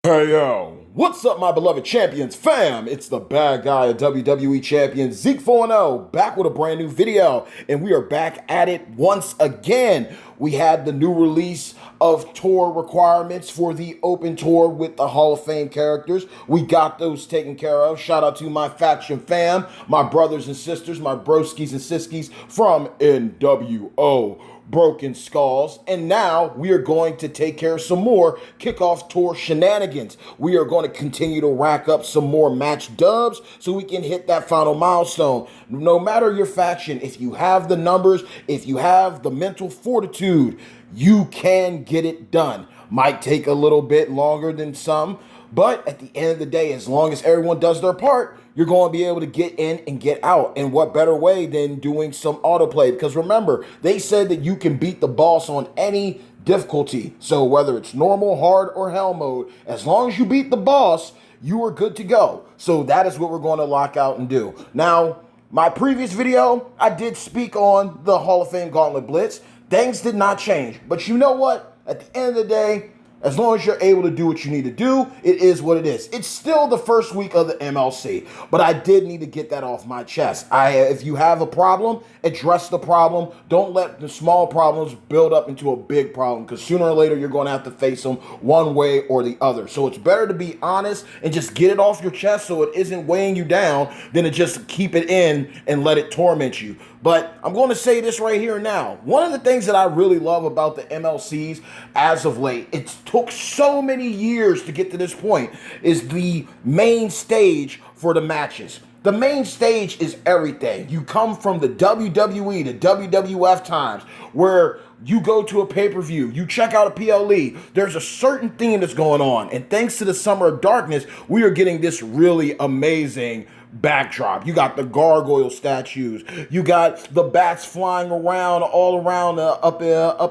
Hey yo, what's up, my beloved champions fam? It's the bad guy of WWE champion Zeke 4-0 back with a brand new video, and we are back at it once again. We had the new release of tour requirements for the open tour with the Hall of Fame characters. We got those taken care of. Shout out to my faction fam, my brothers and sisters, my broskies and siskies from NWO. Broken Skulls, and now we are going to take care of some more kickoff tour shenanigans. We are going to continue to rack up some more match dubs so we can hit that final milestone. No matter your faction, if you have the numbers, if you have the mental fortitude, you can get it done. Might take a little bit longer than some, but at the end of the day, as long as everyone does their part, you're going to be able to get in and get out. And what better way than doing some autoplay? Because remember, they said that you can beat the boss on any difficulty. So whether it's normal, hard, or hell mode, as long as you beat the boss, you are good to go. So that is what we're going to lock out and do. Now, my previous video, I did speak on the Hall of Fame Gauntlet Blitz. Things did not change. But you know what? At the end of the day, as long as you're able to do what you need to do, it is what it is. It's still the first week of the MLC, but I did need to get that off my chest. If you have a problem, address the problem. Don't let the small problems build up into a big problem, because sooner or later you're going to have to face them one way or the other. So it's better to be honest and just get it off your chest so it isn't weighing you down than to just keep it in and let it torment you. But I'm going to say this right here and now. One of the things that I really love about the MLCs as of late, it took so many years to get to this point, is the main stage for the matches. The main stage is everything. You come from the WWE to WWF times, where you go to a pay-per-view, you check out a PLE, there's a certain theme that's going on. And thanks to the Summer of Darkness, we are getting this really amazing backdrop. You got the gargoyle statues. You got the bats flying around all around up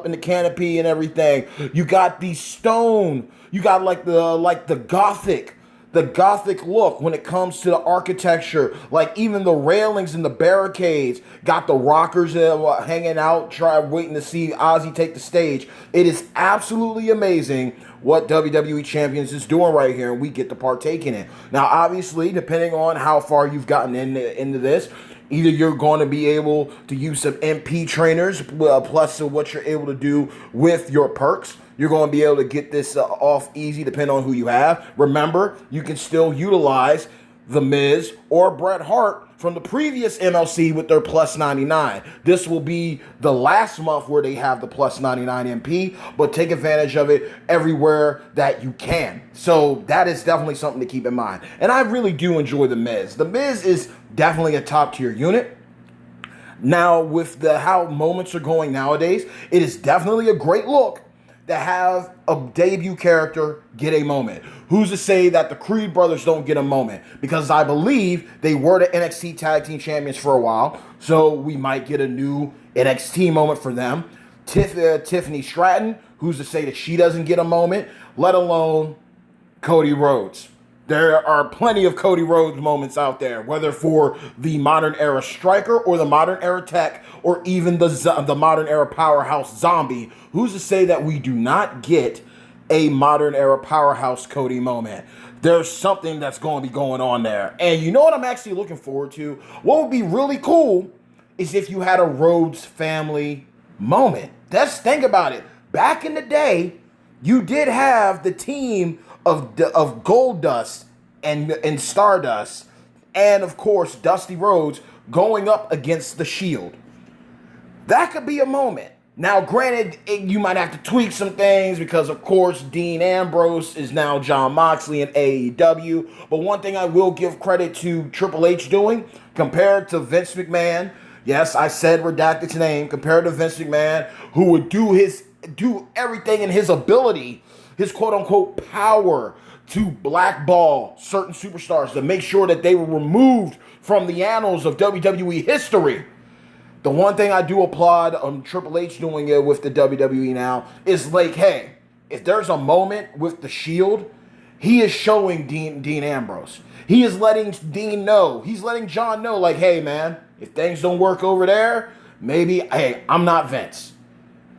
in the canopy and everything. You got the stone. You got like the gothic look when it comes to the architecture, like even the railings and the barricades. Got the rockers hanging out, waiting to see Ozzy take the stage. It is absolutely amazing what WWE Champions is doing right here, and we get to partake in it. Now, obviously, depending on how far you've gotten into this, either you're going to be able to use some MP trainers, plus what you're able to do with your perks. You're going to be able to get this off easy depending on who you have. Remember, you can still utilize The Miz or Bret Hart from the previous MLC with their plus 99. This will be the last month where they have the plus 99 MP, but take advantage of it everywhere that you can. So that is definitely something to keep in mind. And I really do enjoy The Miz. The Miz is definitely a top tier unit. Now, with how moments are going nowadays, it is definitely a great look to have a debut character get a moment. Who's to say that the Creed brothers don't get a moment? Because I believe they were the NXT Tag Team Champions for a while, so we might get a new NXT moment for them. Tiffany Stratton, who's to say that she doesn't get a moment, let alone Cody Rhodes. There are plenty of Cody Rhodes moments out there, whether for the modern era striker or the modern era tech or even the modern era powerhouse zombie. Who's to say that we do not get a modern era powerhouse Cody moment? There's something that's going to be going on there. And you know what I'm actually looking forward to? What would be really cool is if you had a Rhodes family moment. Let's think about it. Back in the day, you did have the team of Goldust and Stardust, and of course Dusty Rhodes going up against the Shield. That could be a moment. Now, granted, you might have to tweak some things because, of course, Dean Ambrose is now Jon Moxley in AEW. But one thing I will give credit to Triple H doing, compared to Vince McMahon, yes, I said redacted name, compared to Vince McMahon, who would do everything in his ability, his quote-unquote power, to blackball certain superstars to make sure that they were removed from the annals of WWE history. The one thing I do applaud Triple H doing it with the WWE now is like, hey, if there's a moment with the Shield, he is showing Dean Ambrose. He is letting Dean know. He's letting John know, like, hey, man, if things don't work over there, maybe, hey, I'm not Vince.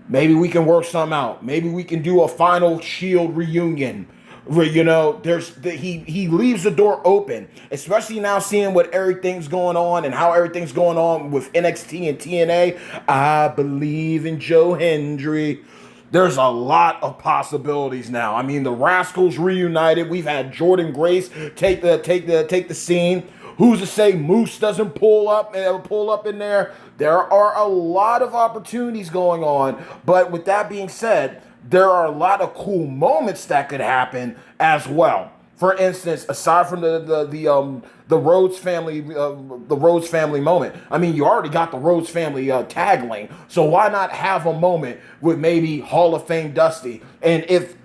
Maybe we can work something out. Maybe we can do a final Shield reunion. Where, he leaves the door open, especially now seeing what everything's going on and how everything's going on with NXT and TNA. I believe in Joe Hendry. There's a lot of possibilities now. I mean, the Rascals reunited. We've had Jordan Grace take the scene. Who's to say Moose doesn't pull up in there? There are a lot of opportunities going on. But with that being said, there are a lot of cool moments that could happen as well. For instance, aside from the Rhodes family moment, I mean, you already got the Rhodes family tag lane, so why not have a moment with maybe Hall of Fame Dusty? And if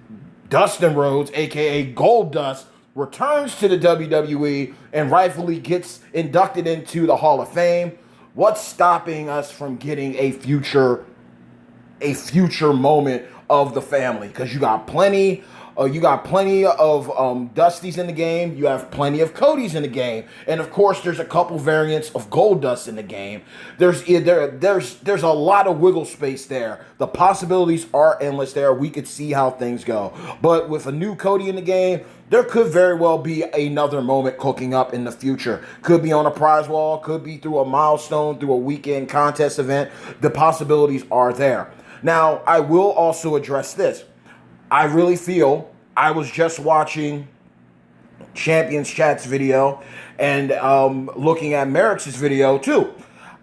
Dustin Rhodes, aka Goldust, returns to the WWE and rightfully gets inducted into the Hall of Fame, what's stopping us from getting a future moment of the family? Because you got plenty of Dusties in the game. You have plenty of Codys in the game, and of course, there's a couple variants of Goldust in the game. There's a lot of wiggle space there. The possibilities are endless there. We could see how things go, but with a new Cody in the game, there could very well be another moment cooking up in the future. Could be on a prize wall, could be through a milestone, through a weekend contest event. The possibilities are there. Now, I will also address this. I really feel, I was just watching Champions Chat's video and looking at Merrick's video too.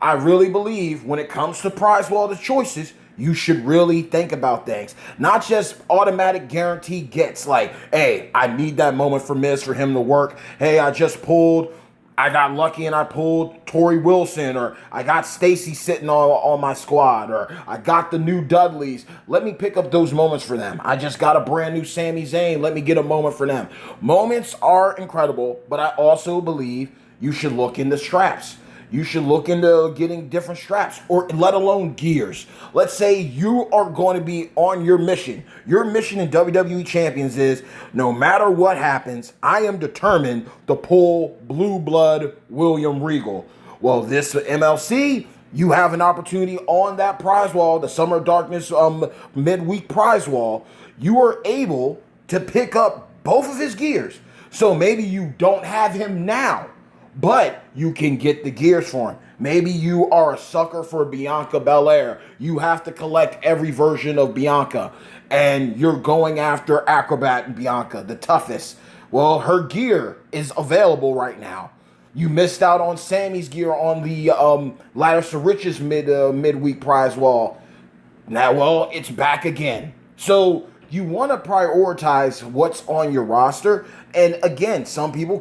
I really believe when it comes to prize wall the choices, you should really think about things. Not just automatic guarantee gets like, hey, I need that moment for Miz for him to work. Hey, I got lucky and I pulled Tori Wilson, or I got Stacy sitting on my squad, or I got the new Dudleys. Let me pick up those moments for them. I just got a brand new Sami Zayn. Let me get a moment for them. Moments are incredible, but I also believe you should look into straps. You should look into getting different straps, or let alone gears. Let's say you are going to be on your mission. Your mission in WWE Champions is, no matter what happens, I am determined to pull Blue Blood William Regal. Well, this MLC, you have an opportunity on that prize wall, the Summer of Darkness midweek prize wall. You are able to pick up both of his gears. So maybe you don't have him now, but you can get the gears for him. Maybe you are a sucker for Bianca Belair. You have to collect every version of Bianca, and you're going after Acrobat and Bianca, the toughest. Well, her gear is available right now. You missed out on Sammy's gear on the Ladders to Riches midweek prize wall. Now, well, it's back again. So you want to prioritize what's on your roster. And again, some people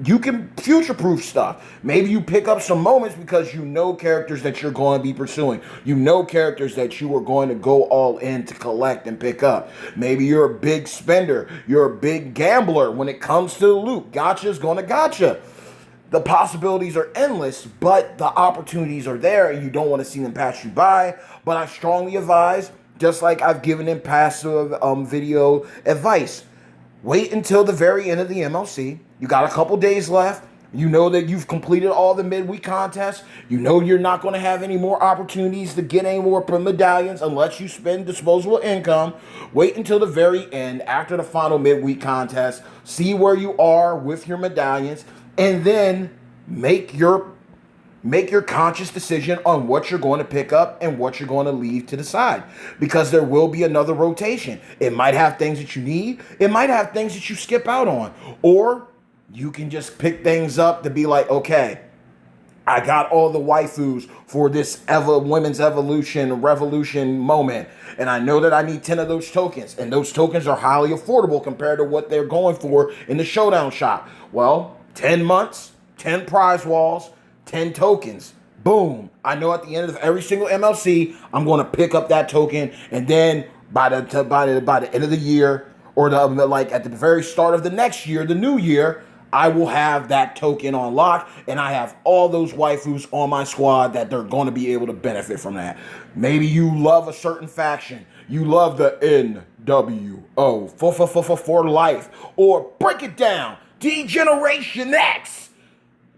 you can future-proof stuff. Maybe you pick up some moments because you know characters that you're going to be pursuing. You know characters that you are going to go all in to collect and pick up. Maybe you're a big spender. You're a big gambler when it comes to the loot. Gotcha's going to gotcha. The possibilities are endless, but the opportunities are there, and you don't want to see them pass you by. But I strongly advise, just like I've given in passive video advice, wait until the very end of the MLC. You got a couple days left. You know that you've completed all the midweek contests. You know you're not going to have any more opportunities to get any more medallions unless you spend disposable income. Wait until the very end, after the final midweek contest. See where you are with your medallions, and then make your conscious decision on what you're going to pick up and what you're going to leave to the side, because there will be another rotation. It might have things that you need. It might have things that you skip out on, or you can just pick things up to be like, okay, I got all the waifus for this women's revolution moment, and I know that I need 10 of those tokens, and those tokens are highly affordable compared to what they're going for in the Showdown shop. Well, 10 months, 10 prize walls, 10 tokens. Boom. I know at the end of every single MLC, I'm going to pick up that token, and then by the end of the year, or at the very start of the next year, the new year, I will have that token on lock, and I have all those waifus on my squad that they're going to be able to benefit from that. Maybe you love a certain faction. You love the NWO for life, or break it down, D-Generation X.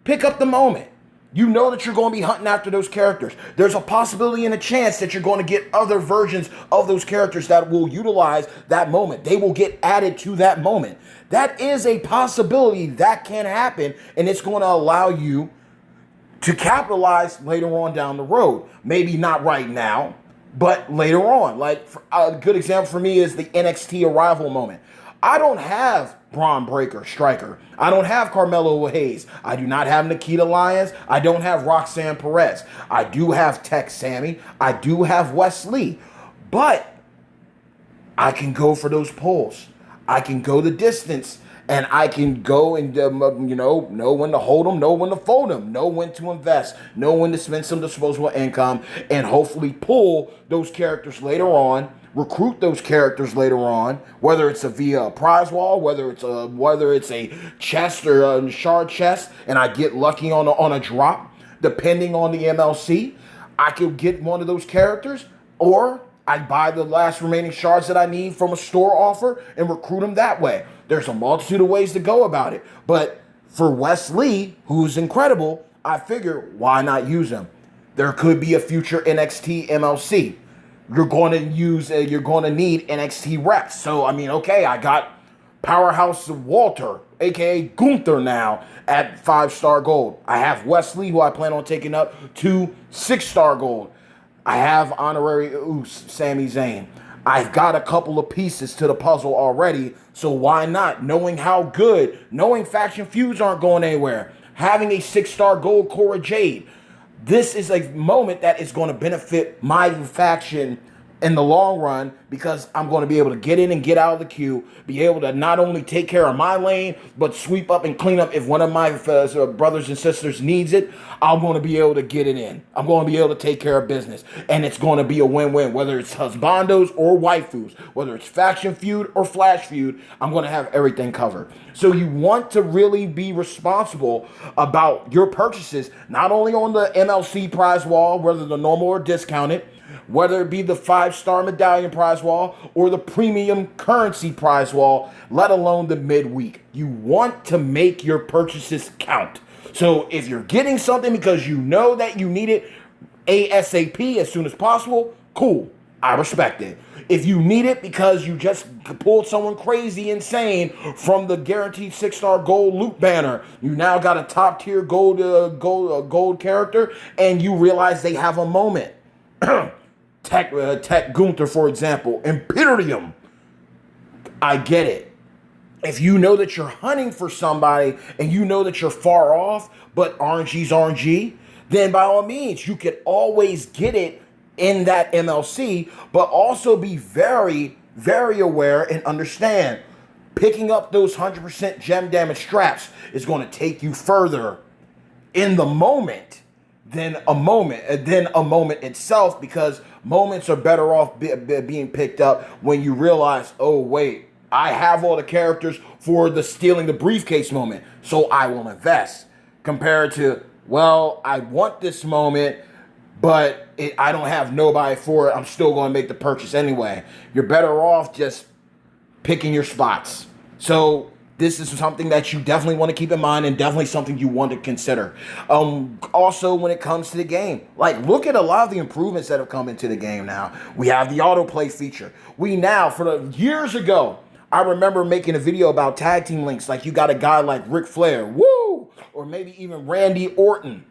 Pick up the moment. You know that you're going to be hunting after those characters. There's a possibility and a chance that you're going to get other versions of those characters that will utilize that moment. They will get added to that moment. That is a possibility that can happen, and it's going to allow you to capitalize later on down the road. Maybe not right now, but later on. Like a good example for me is the NXT arrival moment. I don't have Braun Breaker, Striker. I don't have Carmelo Hayes. I do not have Nikita Lyons. I don't have Roxanne Perez. I do have Tex Sammy. I do have Wes Lee. But I can go for those pulls. I can go the distance. And I can go and, know when to hold them, know when to fold them, know when to invest, know when to spend some disposable income, and hopefully pull those characters later on, recruit those characters later on, whether it's via a prize wall, whether it's a chest or a shard chest, and I get lucky on a drop, depending on the MLC, I could get one of those characters, or I buy the last remaining shards that I need from a store offer and recruit them that way. There's a multitude of ways to go about it. But for Wes Lee, who's incredible, I figure, why not use him? There could be a future NXT MLC. You're going to need NXT reps. So, okay, I got Powerhouse Walter, a.k.a. Gunther now at 5-star gold. I have Wes Lee, who I plan on taking up to 6-star gold. I have Honorary Uce, Sami Zayn. I've got a couple of pieces to the puzzle already, so why not? Knowing how good, knowing faction feuds aren't going anywhere, having a 6-star gold Cora Jade. This is a moment that is going to benefit my faction in the long run, because I'm going to be able to get in and get out of the queue, be able to not only take care of my lane, but sweep up and clean up if one of my brothers and sisters needs it. I'm going to be able to get it in. I'm going to be able to take care of business, and it's going to be a win-win, whether it's husbandos or waifus, whether it's faction feud or flash feud. I'm going to have everything covered. So you want to really be responsible about your purchases, not only on the MLC prize wall, whether the normal or discounted, whether it be the 5-star medallion prize wall or the premium currency prize wall, let alone the midweek. You want to make your purchases count. So if you're getting something because you know that you need it ASAP, as soon as possible, cool. I respect it. If you need it because you just pulled someone crazy insane from the guaranteed 6-star gold loot banner, you now got a top tier gold character, and you realize they have a moment. Tech Gunther, for example, Imperium. I get it. If you know that you're hunting for somebody and you know that you're far off, but RNG's RNG, then by all means, you could always get it in that MLC, but also be very, very aware and understand picking up those 100% gem damage straps is going to take you further in the moment than a moment itself, because moments are better off being picked up when you realize, oh wait, I have all the characters for the stealing the briefcase moment, so I will invest, compared to, well, I want this moment, but I don't have nobody for it. I'm still going to make the purchase anyway. You're better off just picking your spots. So this is something that you definitely want to keep in mind, and definitely something you want to consider. Also, when it comes to the game, like, look at a lot of the improvements that have come into the game now. We have the autoplay feature. We now, years ago, I remember making a video about tag team links. Like, you got a guy like Ric Flair, woo, or maybe even Randy Orton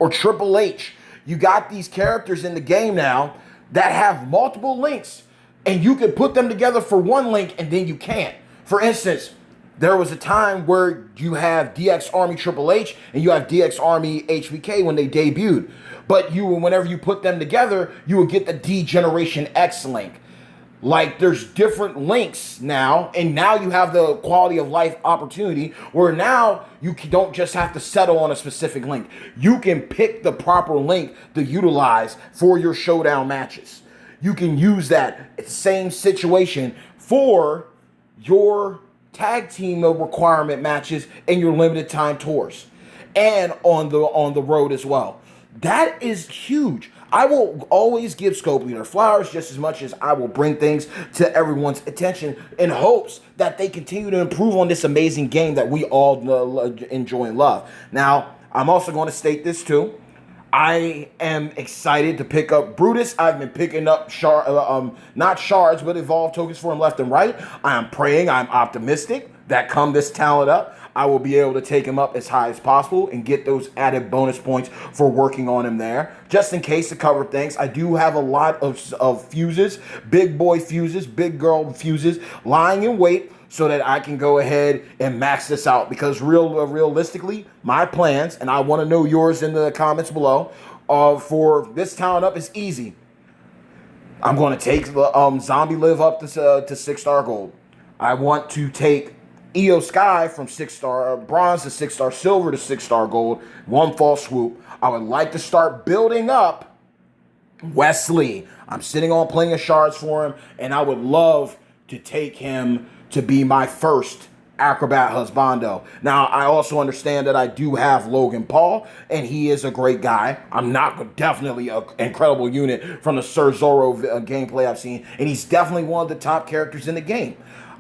or Triple H. You got these characters in the game now that have multiple links, and you can put them together for one link, and then you can't. For instance, there was a time where you have DX Army Triple H and you have DX Army HBK when they debuted. But whenever you put them together, you will get the D-Generation X link. Like, there's different links now, and now you have the quality of life opportunity where now you don't just have to settle on a specific link. You can pick the proper link to utilize for your showdown matches. You can use that same situation for your tag team requirement matches and your limited time tours, and on the road as well. That is huge. I will always give Scope Leader flowers just as much as I will bring things to everyone's attention in hopes that they continue to improve on this amazing game that we all enjoy and love. Now, I'm also going to state this too. I am excited to pick up Brutus. I've been picking up not shards, but evolved tokens for him left and right. I am praying, I'm optimistic that come this talent up, I will be able to take him up as high as possible and get those added bonus points for working on him there. Just in case to cover things, I do have a lot of fuses, big boy fuses, big girl fuses lying in wait so that I can go ahead and max this out. Because realistically, my plans, and I want to know yours in the comments below, for this talent up is easy. I'm going to take the Zombie Live up to 6-star gold. I want to take EO Sky from 6-star bronze to 6-star silver to 6-star gold, one fall swoop. I would like to start building up Wesley. I'm sitting on plenty of shards for him, and I would love to take him to be my first Acrobat Husbando. Now, I also understand that I do have Logan Paul, and he is a great guy. I'm not definitely an incredible unit from the Sir Zorro gameplay I've seen, and he's definitely one of the top characters in the game.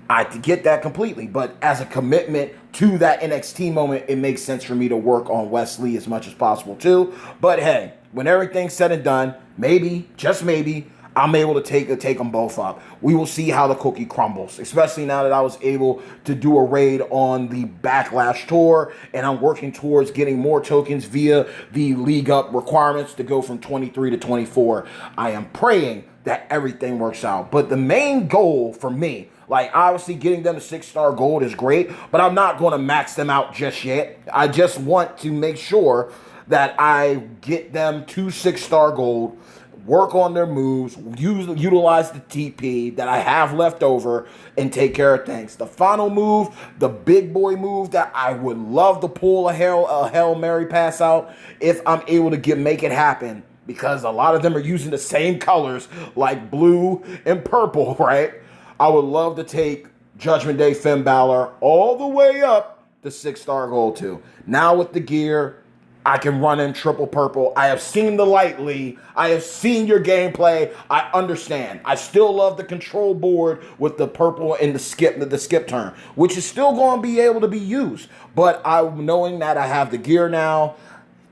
I get that completely, but as a commitment to that NXT moment, it makes sense for me to work on Wesley as much as possible too. But hey, when everything's said and done, maybe, just maybe, I'm able to take them both up. We will see how the cookie crumbles, especially now that I was able to do a raid on the Backlash tour, and I'm working towards getting more tokens via the league up requirements to go from 23 to 24. I am praying that everything works out. But the main goal for me, like obviously getting them to 6-star gold is great, but I'm not going to max them out just yet. I just want to make sure that I get them to 6-star gold, work on their moves, utilize the TP that I have left over, and take care of things. The final move, the big boy move that I would love to pull a Hail Mary pass out if I'm able to make it happen, because a lot of them are using the same colors like blue and purple, right? I would love to take Judgment Day Finn Balor all the way up to 6-star gold too. Now with the gear, I can run in triple purple. I have seen the light, Lee. I have seen your gameplay. I understand. I still love the control board with the purple and the skip turn, which is still going to be able to be used. But I'm knowing that I have the gear now,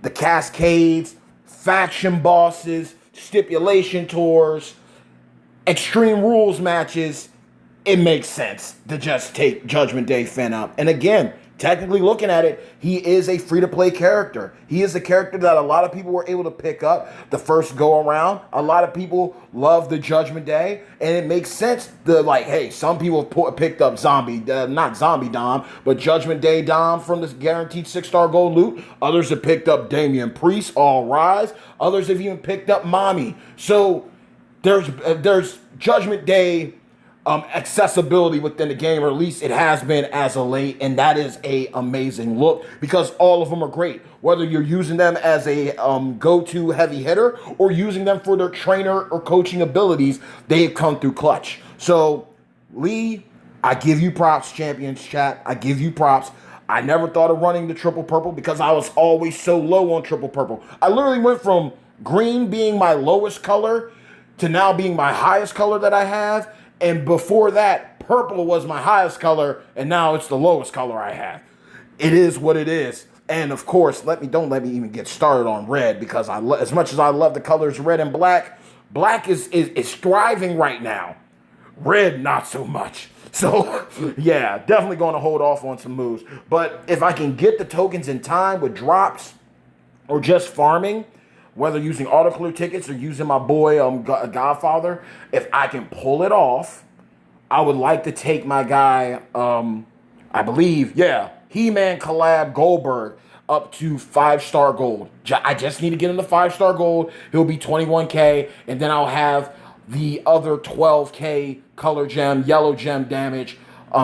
the cascades, faction bosses, stipulation tours, Extreme Rules matches, it makes sense to just take Judgment Day Finn up. And again, technically looking at it, he is a free-to-play character. He is a character that a lot of people were able to pick up the first go-around. A lot of people love the Judgment Day, and it makes sense to, like, hey, some people picked up not Zombie Dom, but Judgment Day Dom from this guaranteed 6-star gold loot. Others have picked up Damian Priest, All Rise. Others have even picked up Mommy. So there's Judgment Day accessibility within the game, or at least it has been as of late, and that is a amazing look because all of them are great. Whether you're using them as a go-to heavy hitter or using them for their trainer or coaching abilities, they've come through clutch. So, Lee, I give you props, Champions Chat. I give you props. I never thought of running the triple purple because I was always so low on triple purple. I literally went from green being my lowest color to now being my highest color that I have. And before that, purple was my highest color, and now it's the lowest color I have. It is what it is. And of course, don't let me even get started on red, because as much as I love the colors red and black, black is thriving right now. Red, not so much. So, yeah, definitely going to hold off on some moves. But if I can get the tokens in time with drops or just farming, whether using auto clear tickets or using my boy Godfather, if I can pull it off, I would like to take my guy, I believe, He-Man collab Goldberg up to 5-star gold. I just need to get him to 5-star gold. He'll be 21K, and then I'll have the other 12K color gem, yellow gem damage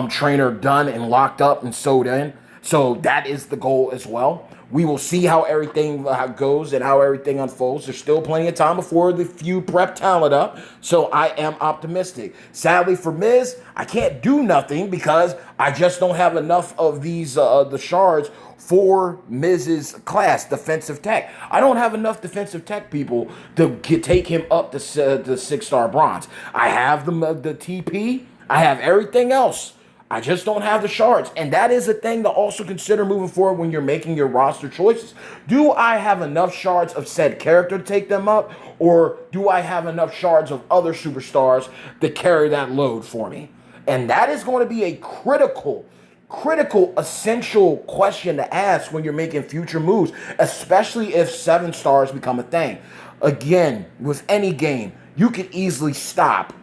trainer done and locked up and sewed in. So that is the goal as well. We will see how everything goes and how everything unfolds. There's still plenty of time before the few prep talent up, so I am optimistic. Sadly for Miz, I can't do nothing because I just don't have enough of these the shards for Miz's class, defensive tech. I don't have enough defensive tech people to take him up to 6-star bronze. I have the TP. I have everything else. I just don't have the shards. And that is a thing to also consider moving forward when you're making your roster choices. Do I have enough shards of said character to take them up? Or do I have enough shards of other superstars to carry that load for me? And that is going to be a critical, essential question to ask when you're making future moves, especially if 7 stars become a thing. Again, with any game, you can easily stop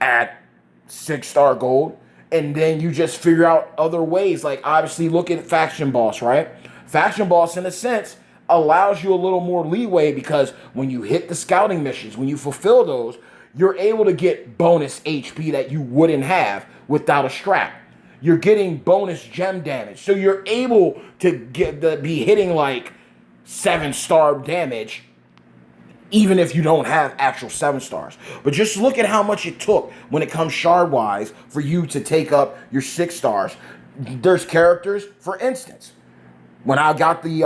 at 6-star gold, and then you just figure out other ways. Like, obviously, look at Faction Boss, right? Faction Boss, in a sense, allows you a little more leeway because when you hit the scouting missions, when you fulfill those, you're able to get bonus HP that you wouldn't have without a strap. You're getting bonus gem damage. So you're able to be hitting like 7-star damage even if you don't have actual 7 stars. But just look at how much it took when it comes shard-wise for you to take up your 6 stars. There's characters, for instance, when I got the,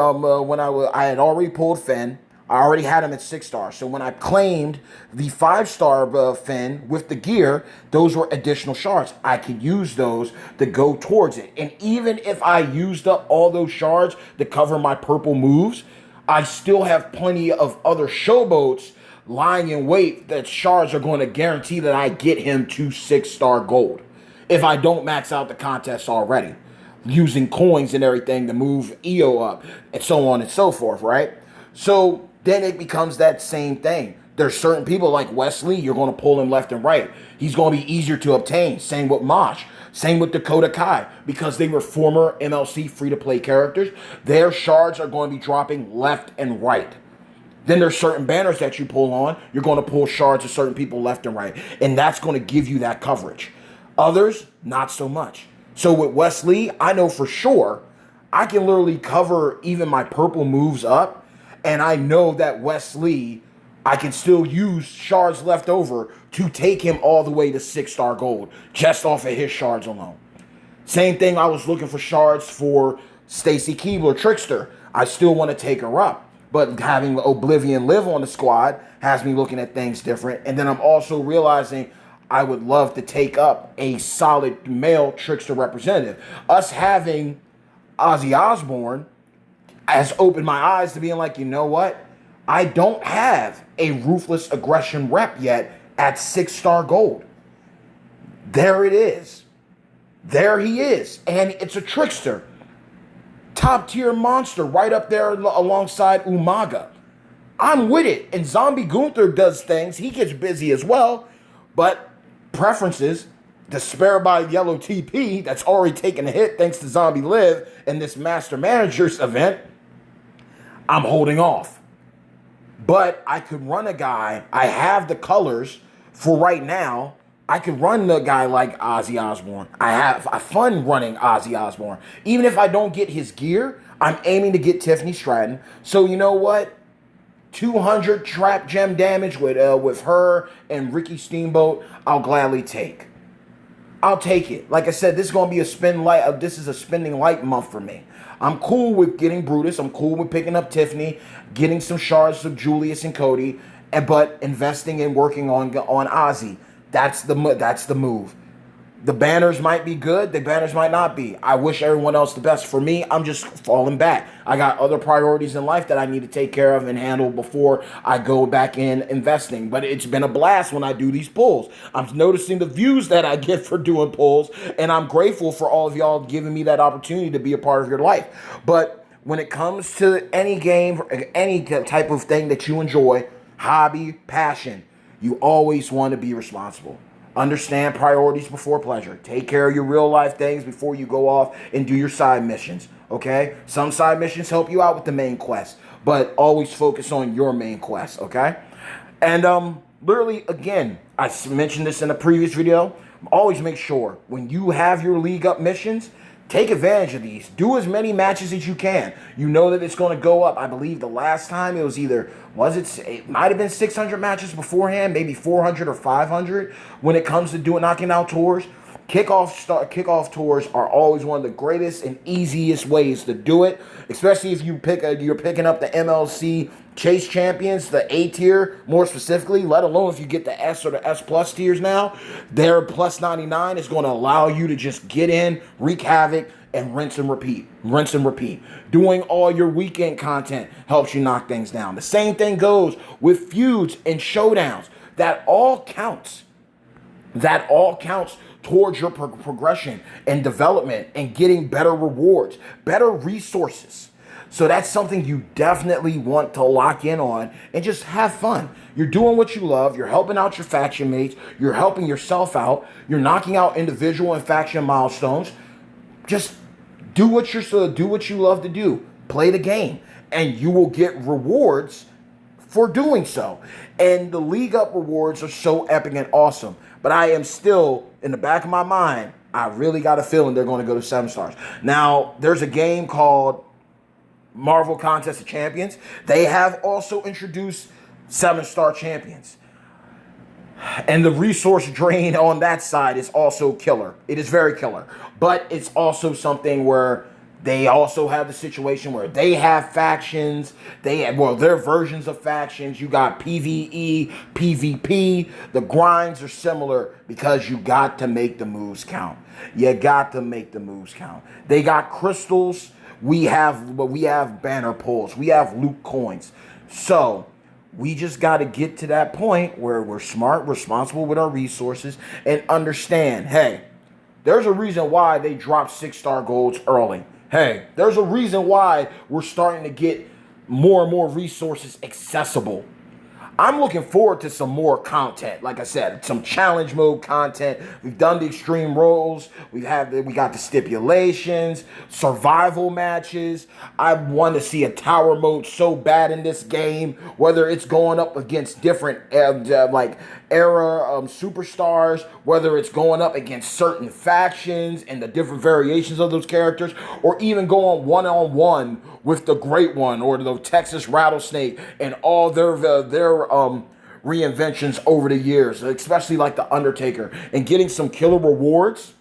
I had already pulled Finn, I already had him at 6 stars. So when I claimed the 5-star Finn with the gear, those were additional shards. I could use those to go towards it. And even if I used up all those shards to cover my purple moves, I still have plenty of other showboats lying in wait that shards are going to guarantee that I get him to 6-star gold if I don't max out the contest already, using coins and everything to move EO up and so on and so forth, right? So then it becomes that same thing. There's certain people like Wesley, you're going to pull him left and right. He's going to be easier to obtain. Same with Mosh. Same with Dakota Kai. Because they were former MLC free-to-play characters, their shards are going to be dropping left and right. Then there's certain banners that you pull on. You're going to pull shards of certain people left and right. And that's going to give you that coverage. Others, not so much. So with Wesley, I know for sure I can literally cover even my purple moves up. And I know that Wesley, I can still use shards left over to take him all the way to 6-star gold just off of his shards alone. Same thing, I was looking for shards for Stacy Keebler, Trickster. I still want to take her up. But having Oblivion live on the squad has me looking at things different. And then I'm also realizing I would love to take up a solid male Trickster representative. Us having Ozzy Osbourne has opened my eyes to being like, you know what? I don't have a Ruthless Aggression rep yet at 6-star gold. There it is. There he is. And it's a Trickster. Top tier monster right up there alongside Umaga. I'm with it. And Zombie Gunther does things. He gets busy as well. But preferences, the spare by Yellow TP that's already taken a hit thanks to Zombie Live in this Master Managers event, I'm holding off. But I could run a guy. I have the colors for right now. I could run the guy like Ozzy Osbourne. I have fun running Ozzy Osbourne. Even if I don't get his gear, I'm aiming to get Tiffany Stratton. So you know what? 200 trap gem damage with her and Ricky Steamboat, I'll gladly take. I'll take it. Like I said, this is going to be a this is a spending light month for me. I'm cool with getting Brutus. I'm cool with picking up Tiffany, getting some shards of Julius and Cody, but investing and working on Ozzy. That's the move. The banners might be good. The banners might not be. I wish everyone else the best. For me, I'm just falling back. I got other priorities in life that I need to take care of and handle before I go back in investing. But it's been a blast when I do these pulls. I'm noticing the views that I get for doing pulls, and I'm grateful for all of y'all giving me that opportunity to be a part of your life. But when it comes to any game, any type of thing that you enjoy, hobby, passion, you always want to be responsible. Understand priorities before pleasure. Take care of your real life things before you go off and do your side missions, okay? Some side missions help you out with the main quest, but always focus on your main quest, okay? And literally, again, I mentioned this in a previous video, always make sure when you have your league up missions, take advantage of these. Do as many matches as you can. You know that it's going to go up. I believe the last time it was either, it might have been 600 matches beforehand, maybe 400 or 500 when it comes to knocking out tours. Kickoff tours are always one of the greatest and easiest ways to do it, especially if you're picking up the MLC Chase champions, the A tier more specifically, let alone if you get the S or the S plus tiers now, their plus 99 is going to allow you to just get in, wreak havoc, and rinse and repeat. Rinse and repeat. Doing all your weekend content helps you knock things down. The same thing goes with feuds and showdowns. That all counts. That all counts towards your progression and development and getting better rewards, better resources. So that's something you definitely want to lock in on and just have fun. You're doing what you love. You're helping out your faction mates. You're helping yourself out. You're knocking out individual and faction milestones. Just do what you love to do. Play the game, and you will get rewards for doing so. And the league up rewards are so epic and awesome. But I am still, in the back of my mind, I really got a feeling they're going to go to 7 stars. Now, there's a game called Marvel Contest of Champions. They have also introduced 7-star champions. And the resource drain on that side is also killer. It is very killer. But it's also something where they also have the situation where they have factions. They have, well, their versions of factions. You got PvE, PvP. The grinds are similar because you got to make the moves count. You got to make the moves count. They got crystals. We have banner pulls. We have loot coins. So we just got to get to that point where we're smart, responsible with our resources, and understand, hey, there's a reason why they dropped 6-star golds early. Hey, there's a reason why we're starting to get more and more resources accessible. I'm looking forward to some more content. Like I said, some challenge mode content. We've done the extreme roles. We got the stipulations, survival matches. I want to see a tower mode so bad in this game, whether it's going up against different like era superstars, whether it's going up against certain factions and the different variations of those characters, or even going one-on-one with the Great One or the Texas Rattlesnake and all their reinventions over the years, especially like the Undertaker, and getting some killer rewards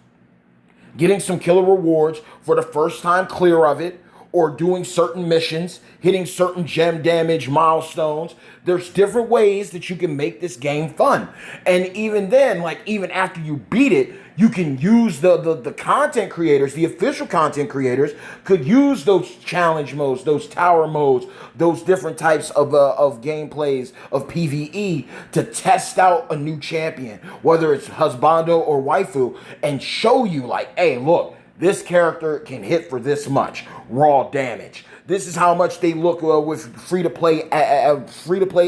for the first time clear of it, or doing certain missions, hitting certain gem damage milestones. There's different ways that you can make this game fun. And even then, like even after you beat it, you can use the content creators, the official content creators could use those challenge modes, those tower modes, those different types of gameplays of PvE to test out a new champion, whether it's husbando or waifu, and show you like, hey, look, this character can hit for this much raw damage. This is how much they look with free-to-play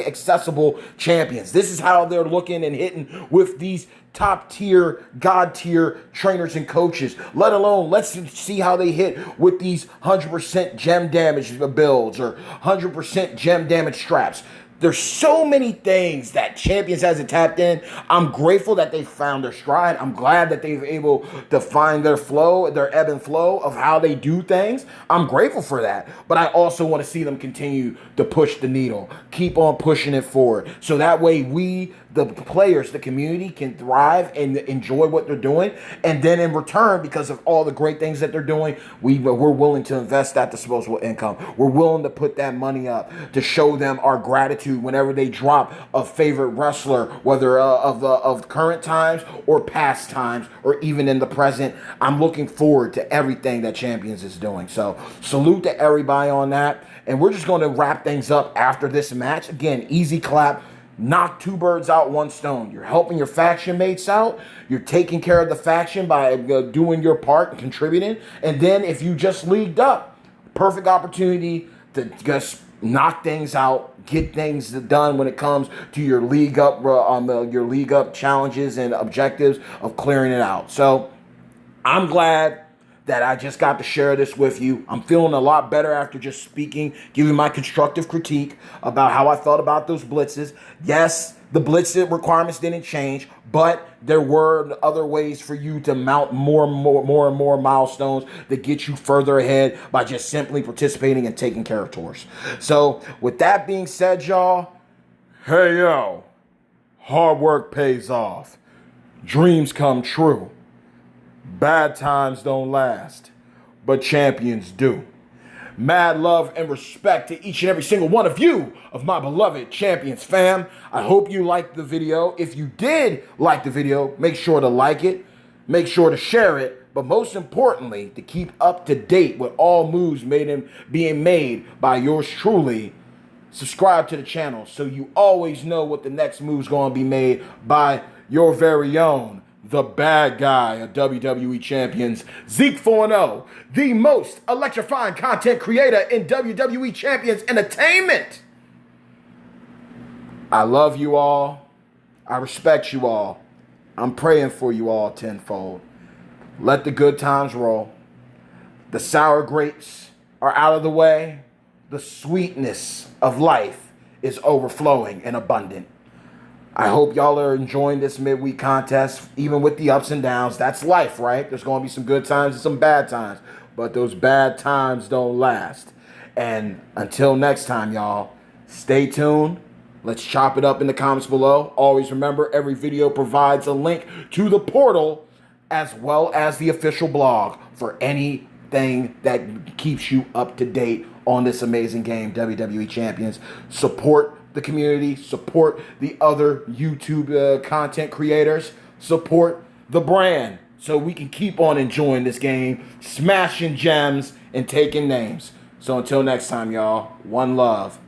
accessible champions. This is how they're looking and hitting with these top-tier, god-tier trainers and coaches. Let alone, let's see how they hit with these 100% gem damage builds or 100% gem damage straps. There's so many things that Champions hasn't tapped in. I'm grateful that they found their stride. I'm glad that they've able to find their flow, their ebb and flow of how they do things. I'm grateful for that. But I also want to see them continue to push the needle. Keep on pushing it forward. So that way we, the players, the community, can thrive and enjoy what they're doing. And then in return, because of all the great things that they're doing, we're willing to invest that disposable income. We're willing to put that money up to show them our gratitude whenever they drop a favorite wrestler, whether of current times or past times or even in the present. I'm looking forward to everything that Champions is doing. So salute to everybody on that. And we're just going to wrap things up after this match. Again, easy clap. Knock 2 birds out, 1 stone. You're helping your faction mates out. You're taking care of the faction by doing your part and contributing. And then if you just leagued up, perfect opportunity to just knock things out, get things done when it comes to your league up challenges and objectives of clearing it out. So I'm glad that I just got to share this with you. I'm feeling a lot better after just speaking, giving my constructive critique about how I felt about those blitzes. Yes, the blitz requirements didn't change, but there were other ways for you to mount more and more milestones that get you further ahead by just simply participating and taking care of tours. So with that being said, y'all, hey yo, hard work pays off. Dreams come true. Bad times don't last, but champions do. Mad love and respect to each and every single one of you, of my beloved Champions fam. I hope you liked the video. If you did like the video, make sure to like it, make sure to share it, but most importantly, to keep up to date with all moves being made by yours truly. Subscribe to the channel so you always know what the next move's going to be made by your very own, the bad guy of WWE Champions, Zeke 4-0, the most electrifying content creator in WWE Champions Entertainment. I love you all. I respect you all. I'm praying for you all tenfold. Let the good times roll. The sour grapes are out of the way. The sweetness of life is overflowing and abundant. I hope y'all are enjoying this midweek contest, even with the ups and downs. That's life, right? There's going to be some good times and some bad times, but those bad times don't last. And until next time, y'all, stay tuned. Let's chop it up in the comments below. Always remember, every video provides a link to the portal as well as the official blog for anything that keeps you up to date on this amazing game, WWE Champions. Support the community, support the other YouTube content creators, support the brand so we can keep on enjoying this game, smashing gems and taking names. So until next time, y'all, one love.